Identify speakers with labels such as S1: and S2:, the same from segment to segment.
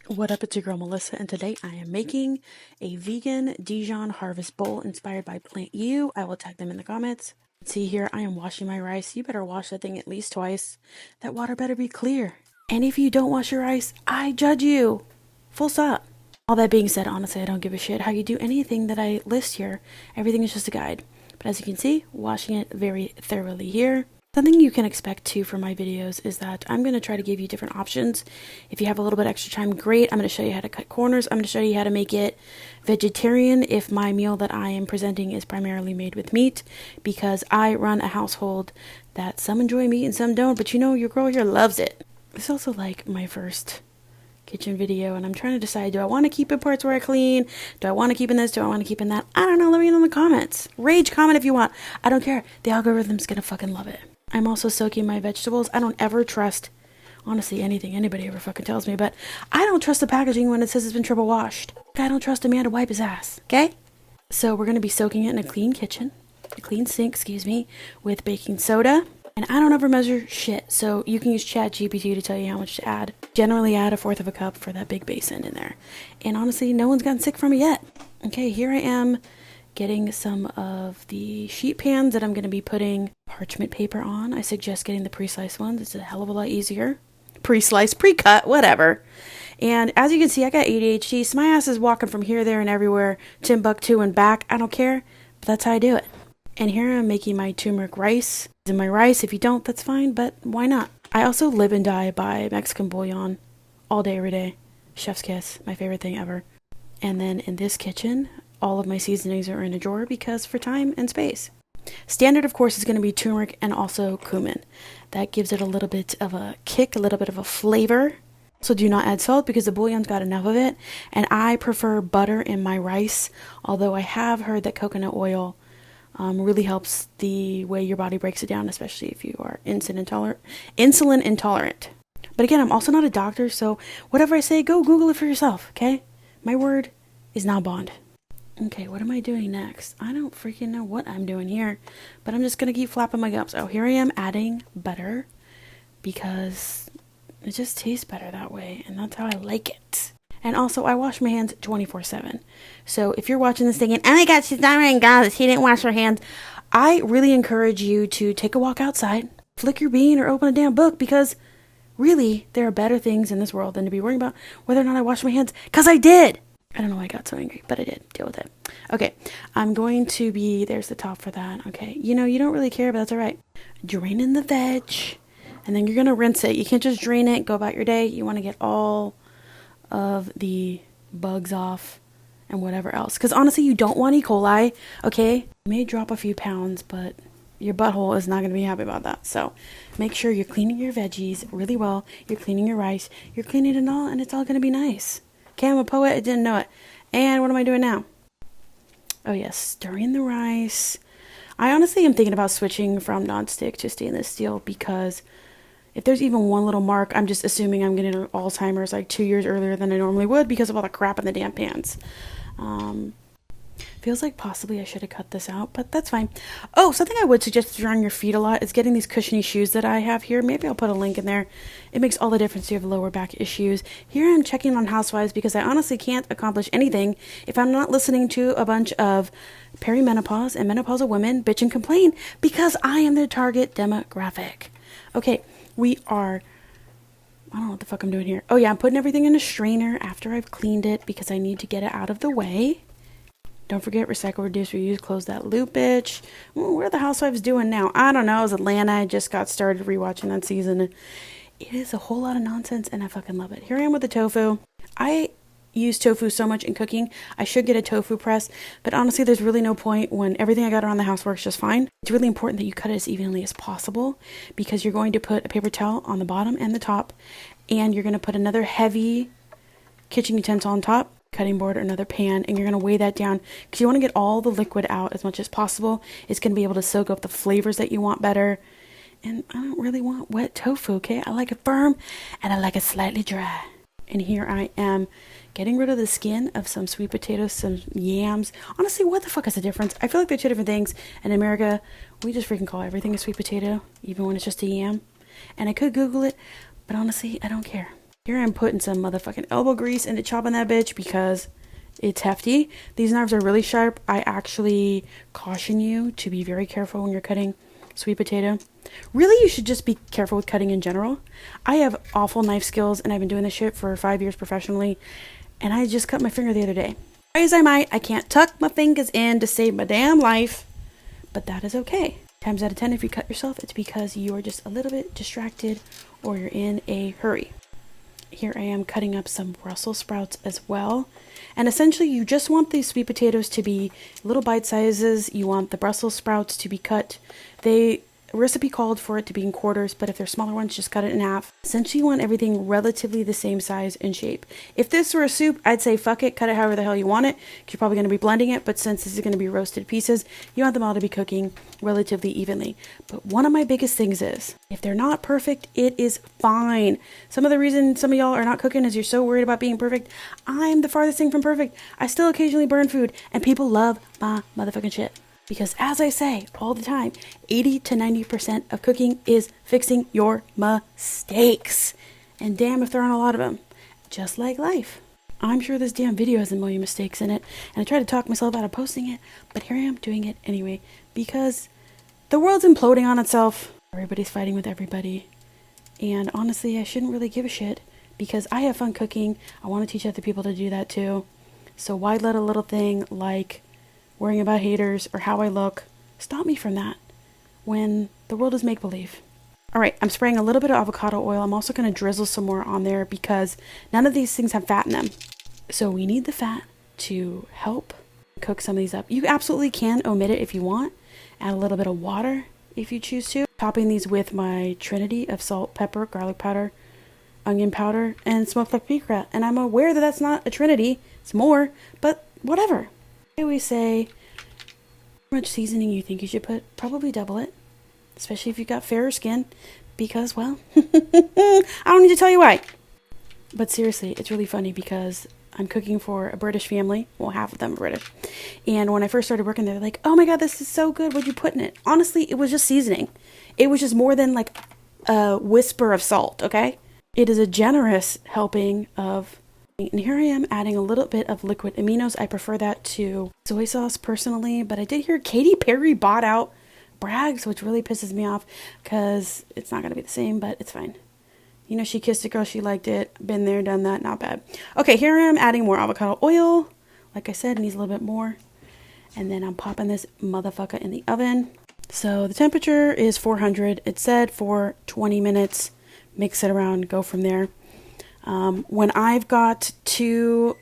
S1: What up, it's your girl Melissa, and today I am making a vegan Dijon Harvest Bowl inspired by Plant U. I will tag them in the comments. See here, I am washing my rice. You better wash that thing at least twice. That water better be clear. And if you don't wash your rice, I judge you. Full stop. All that being said, honestly, I don't give a shit how you do anything that I list here. Everything is just a guide. But as you can see, washing it very thoroughly here. Something you can expect too from my videos is that I'm going to try to give you different options. If you have a little bit extra time, great. I'm going to show you how to cut corners. I'm going to show you how to make it vegetarian if my meal that I am presenting is primarily made with meat, because I run a household that some enjoy meat and some don't, but you know, your girl here loves it. It's also like my first kitchen video, and I'm trying to decide, do I want to keep in parts where I clean? Do I want to keep in this? Do I want to keep in that? I don't know. Let me know in the comments. Rage comment if you want. I don't care. The algorithm's going to fucking love it. I'm also soaking my vegetables. I don't ever trust, honestly, anything anybody ever fucking tells me, but I don't trust the packaging when it says it's been triple washed. I don't trust a man to wipe his ass, okay? So we're going to be soaking it in a clean kitchen, a clean sink, with baking soda. And I don't ever measure shit, so you can use ChatGPT to tell you how much to add. Generally add 1/4 of a cup for that big basin in there. And honestly, no one's gotten sick from it yet. Okay, here I am getting some of the sheet pans that I'm going to be putting parchment paper on. I suggest getting the pre-sliced ones. It's a hell of a lot easier. Pre-sliced, pre-cut, whatever. And as you can see, I got ADHD, so my ass is walking from here, there, and everywhere, Timbuktu and back. I don't care, but that's how I do it. And here I'm making my turmeric rice. In my rice, if you don't, that's fine, but why not? I also live and die by Mexican bouillon all day, every day. Chef's kiss, my favorite thing ever. And then in this kitchen, all of my seasonings are in a drawer because for time and space. Standard, of course, is going to be turmeric and also cumin. That gives it a little bit of a kick, a little bit of a flavor. So do not add salt because the bouillon's got enough of it. And I prefer butter in my rice, although I have heard that coconut oil really helps the way your body breaks it down, especially if you are insulin intolerant. But again, I'm also not a doctor, so whatever I say, go Google it for yourself, okay? My word is not bond. Okay, what am I doing next? I don't freaking know what I'm doing here, but I'm just going to keep flapping my gums. Oh, here I am adding butter because it just tastes better that way, and that's how I like it. And also, I wash my hands 24/7. So if you're watching this thinking, oh my God, she's not wearing gloves, she didn't wash her hands, I really encourage you to take a walk outside, flick your bean, or open a damn book, because really, there are better things in this world than to be worrying about whether or not I wash my hands, because I did! I don't know why I got so angry, but I did. Deal with it. Okay, I'm going to be, there's the top for that. Okay, you know, you don't really care, but that's all right. Drain in the veg, and then you're going to rinse it. You can't just drain it, go about your day. You want to get all of the bugs off and whatever else. Because honestly, you don't want E. coli, okay? You may drop a few pounds, but your butthole is not going to be happy about that. So make sure you're cleaning your veggies really well. You're cleaning your rice. You're cleaning it all, and it's all going to be nice. Okay, I'm a poet. I didn't know it. And what am I doing now? Oh, yes, stirring the rice. I honestly am thinking about switching from nonstick to stainless steel because if there's even one little mark, I'm just assuming I'm getting Alzheimer's like 2 years earlier than I normally would because of all the crap in the damn pans. Feels like possibly I should have cut this out, but that's fine. Oh, something I would suggest if you're on your feet a lot is getting these cushiony shoes that I have here. Maybe I'll put a link in there. It makes all the difference if you have lower back issues. Here I'm checking on Housewives because I honestly can't accomplish anything if I'm not listening to a bunch of perimenopause and menopausal women bitch and complain because I am their target demographic. Okay, I don't know what the fuck I'm doing here. Oh yeah, I'm putting everything in a strainer after I've cleaned it because I need to get it out of the way. Don't forget, recycle, reduce, reuse, close that loop, bitch. What are the Housewives doing now? I don't know. It was Atlanta. I just got started rewatching that season. It is a whole lot of nonsense, and I fucking love it. Here I am with the tofu. I use tofu so much in cooking. I should get a tofu press, but honestly, there's really no point when everything I got around the house works just fine. It's really important that you cut it as evenly as possible because you're going to put a paper towel on the bottom and the top, and you're going to put another heavy kitchen utensil on top, cutting board or another pan, and you're going to weigh that down because you want to get all the liquid out as much as possible. It's going to be able to soak up the flavors that you want better. And I don't really want wet tofu, okay? I like it firm and I like it slightly dry. And here I am getting rid of the skin of some sweet potatoes, some yams. Honestly, what the fuck is the difference? I feel like they're two different things. In America, we just freaking call everything a sweet potato, even when it's just a yam. And I could Google it, but honestly, I don't care. Here I'm putting some motherfucking elbow grease into chopping that bitch because it's hefty. These knives are really sharp. I actually caution you to be very careful when you're cutting sweet potato. Really, you should just be careful with cutting in general. I have awful knife skills and I've been doing this shit for 5 years professionally, and I just cut my finger the other day. Try as I might, I can't tuck my fingers in to save my damn life, but that is okay. Times out of 10, if you cut yourself, it's because you are just a little bit distracted or you're in a hurry. Here I am cutting up some Brussels sprouts as well. And essentially you just want these sweet potatoes to be little bite sizes. You want the Brussels sprouts to be cut. Recipe called for it to be in quarters, but if they're smaller ones, just cut it in half. Essentially you want everything relatively the same size and shape. If this were a soup, I'd say fuck it, cut it however the hell you want it, because you're probably going to be blending it, but since this is going to be roasted pieces, you want them all to be cooking relatively evenly. But one of my biggest things is, if they're not perfect, it is fine. Some of the reason some of y'all are not cooking is you're so worried about being perfect. I'm the farthest thing from perfect. I still occasionally burn food, and people love my motherfucking shit. Because as I say all the time, 80 to 90% of cooking is fixing your mistakes. And damn if there aren't a lot of them. Just like life. I'm sure this damn video has a million mistakes in it, and I try to talk myself out of posting it, but here I am doing it anyway. Because the world's imploding on itself. Everybody's fighting with everybody. And honestly, I shouldn't really give a shit. Because I have fun cooking. I want to teach other people to do that too. So why let a little thing like worrying about haters or how I look stop me from that when the world is make-believe. Alright, I'm spraying a little bit of avocado oil. I'm also going to drizzle some more on there because none of these things have fat in them. So we need the fat to help cook some of these up. You absolutely can omit it if you want. Add a little bit of water if you choose to. Topping these with my trinity of salt, pepper, garlic powder, onion powder, and smoked black pea crab. And I'm aware that that's not a trinity. It's more, but whatever. I always say, how much seasoning you think you should put, probably double it, especially if you've got fairer skin, because, well, I don't need to tell you why. But seriously, it's really funny because I'm cooking for a British family, well, half of them are British, and when I first started working there, they're like, oh my god, this is so good, what'd you put in it? Honestly, it was just seasoning. It was just more than like a whisper of salt, okay? It is a generous helping of. And here I am adding a little bit of liquid aminos. I prefer that to soy sauce personally, but I did hear Katy Perry bought out Bragg's, which really pisses me off because it's not going to be the same, but it's fine. You know, she kissed a girl, she liked it. Been there, done that, not bad. Okay, here I am adding more avocado oil. Like I said, it needs a little bit more. And then I'm popping this motherfucker in the oven. So the temperature is 400. It said for 20 minutes. Mix it around, go from there. When I've got two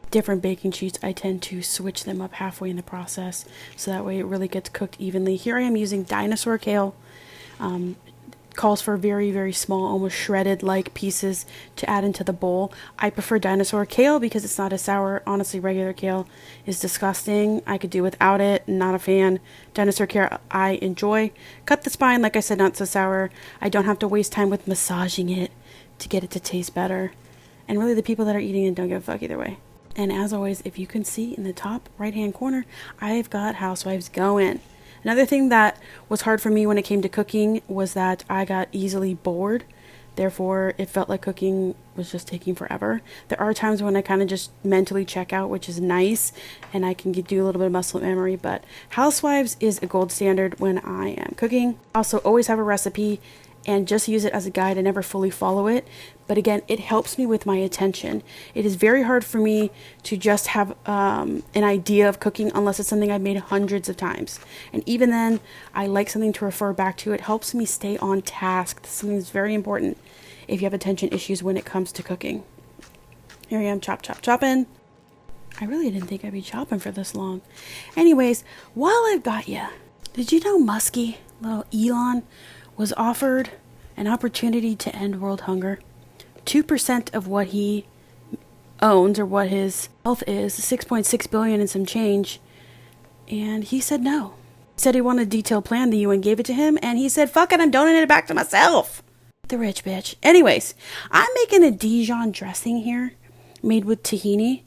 S1: different baking sheets, I tend to switch them up halfway in the process, so that way it really gets cooked evenly. Here I am using dinosaur kale. Calls for very, very small, almost shredded like pieces to add into the bowl. I prefer dinosaur kale because it's not as sour. Honestly, regular kale is disgusting. I could do without it. Not a fan. Dinosaur kale I enjoy. Cut the spine, like I said, not so sour. I don't have to waste time with massaging it to get it to taste better. And really the people that are eating it don't give a fuck either way. And as always, if you can see in the top right hand corner, I've got Housewives going. Another thing that was hard for me when it came to cooking was that I got easily bored. Therefore, it felt like cooking was just taking forever. There are times when I kind of just mentally check out, which is nice, and I can do a little bit of muscle memory, but Housewives is a gold standard when I am cooking. Also, always have a recipe and just use it as a guide. I never fully follow it. But again, it helps me with my attention. It is very hard for me to just have an idea of cooking unless it's something I've made hundreds of times. And even then, I like something to refer back to. It helps me stay on task. This is something that's very important if you have attention issues when it comes to cooking. Here I am, chopping. I really didn't think I'd be chopping for this long. Anyways, while I've got you, did you know Muskie, little Elon, was offered an opportunity to end world hunger? 2% of what he owns, or what his wealth is, 6.6 billion and some change, and he said no. He said he wanted a detailed plan. The UN gave it to him, and he said, fuck it, I'm donating it back to myself. The rich bitch. Anyways, I'm making a Dijon dressing here, made with tahini.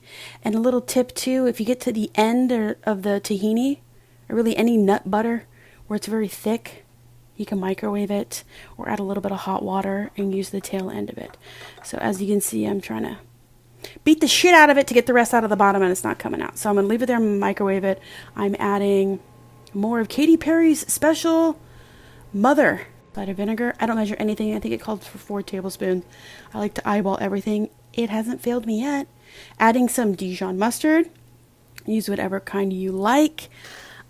S1: And a little tip too, if you get to the end of the tahini, or really any nut butter where it's very thick, You can microwave it or add a little bit of hot water and use the tail end of it. So as you can see, I'm trying to beat the shit out of it to get the rest out of the bottom, and it's not coming out. So I'm going to leave it there and microwave it. I'm adding more of Katy Perry's special Mother cider vinegar. I don't measure anything. I think it calls for 4 tablespoons. I like to eyeball everything. It hasn't failed me yet. Adding some Dijon mustard. Use whatever kind you like.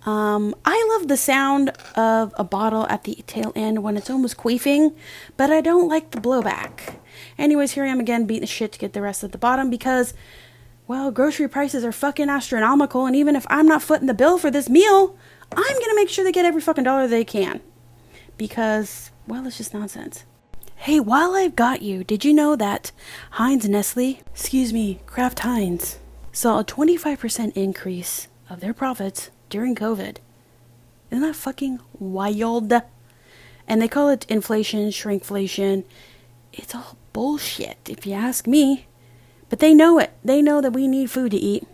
S1: I love the sound of a bottle at the tail end when it's almost queefing, but I don't like the blowback. Anyways, here I am again beating the shit to get the rest at the bottom because, well, grocery prices are fucking astronomical, and even if I'm not footing the bill for this meal, I'm gonna make sure they get every fucking dollar they can. Because, well, it's just nonsense. Hey, while I've got you, did you know that Kraft Heinz saw a 25% increase of their profits during COVID? Isn't that fucking wild? And they call it inflation, shrinkflation. It's all bullshit, if you ask me. But they know it. They know that we need food to eat.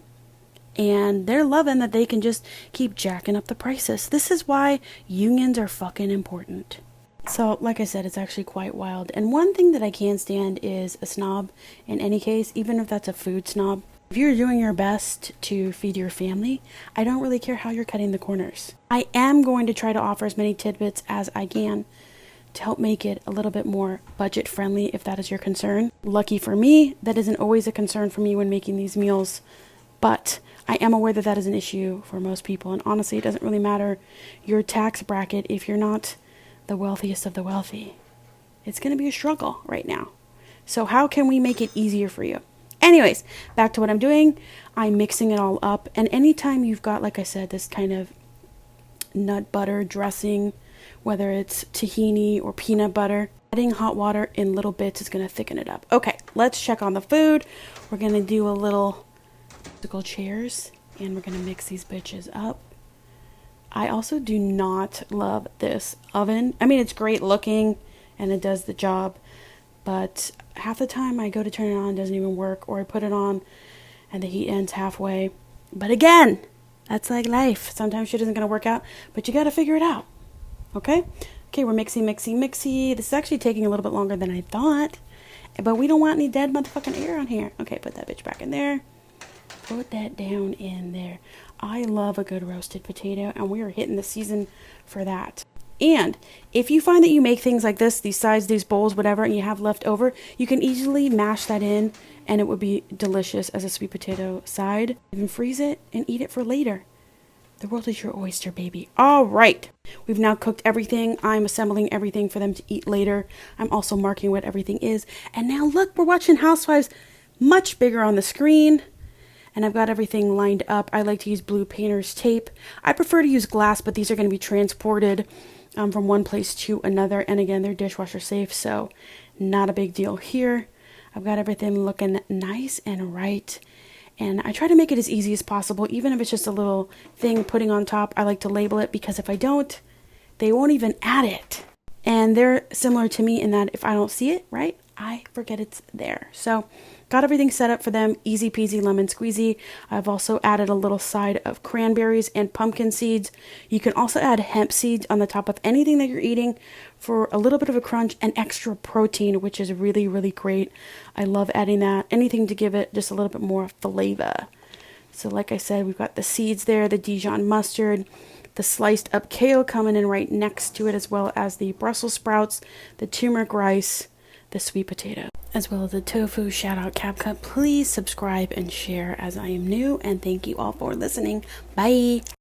S1: And they're loving that they can just keep jacking up the prices. This is why unions are fucking important. So, like I said, it's actually quite wild. And one thing that I can't stand is a snob in any case, even if that's a food snob. If you're doing your best to feed your family, I don't really care how you're cutting the corners. I am going to try to offer as many tidbits as I can to help make it a little bit more budget friendly if that is your concern. Lucky for me, that isn't always a concern for me when making these meals. But I am aware that that is an issue for most people. And honestly, it doesn't really matter your tax bracket if you're not the wealthiest of the wealthy. It's going to be a struggle right now. So how can we make it easier for you? Anyways, back to what I'm doing. I'm mixing it all up. And anytime you've got, like I said, this kind of nut butter dressing, whether it's tahini or peanut butter, adding hot water in little bits is going to thicken it up. Okay, let's check on the food. We're going to do a little musical chairs, and we're going to mix these bitches up. I also do not love this oven. I mean, it's great looking and it does the job, but half the time I go to turn it on, it doesn't even work, or I put it on and the heat ends halfway. But again, that's like life. Sometimes shit isn't going to work out, but you got to figure it out. Okay, we're mixing. This is actually taking a little bit longer than I thought, but we don't want any dead motherfucking air on here. Okay, put that bitch back in there. Put that down in there. I love a good roasted potato, and we are hitting the season for that. And if you find that you make things like this, these sides, these bowls, whatever, and you have left over, you can easily mash that in, and it would be delicious as a sweet potato side. You can freeze it and eat it for later. The world is your oyster, baby. All right. We've now cooked everything. I'm assembling everything for them to eat later. I'm also marking what everything is. And now look, we're watching Housewives much bigger on the screen. And I've got everything lined up. I like to use blue painter's tape. I prefer to use glass, but these are going to be transported from one place to another. And again, they're dishwasher safe, so not a big deal here. I've got everything looking nice and right. And I try to make it as easy as possible, even if it's just a little thing putting on top. I like to label it because if I don't, they won't even add it. And they're similar to me in that if I don't see it, right, I forget it's there. So got everything set up for them. Easy peasy lemon squeezy. I've also added a little side of cranberries and pumpkin seeds. You can also add hemp seeds on the top of anything that you're eating for a little bit of a crunch and extra protein, which is really, really great. I love adding that. Anything to give it just a little bit more flavor. So like I said, we've got the seeds there, the Dijon mustard, the sliced up kale coming in right next to it, as well as the Brussels sprouts, the turmeric rice, the sweet potato, as well as the tofu. Shout out CapCut. Please subscribe and share as I am new, and thank you all for listening. Bye.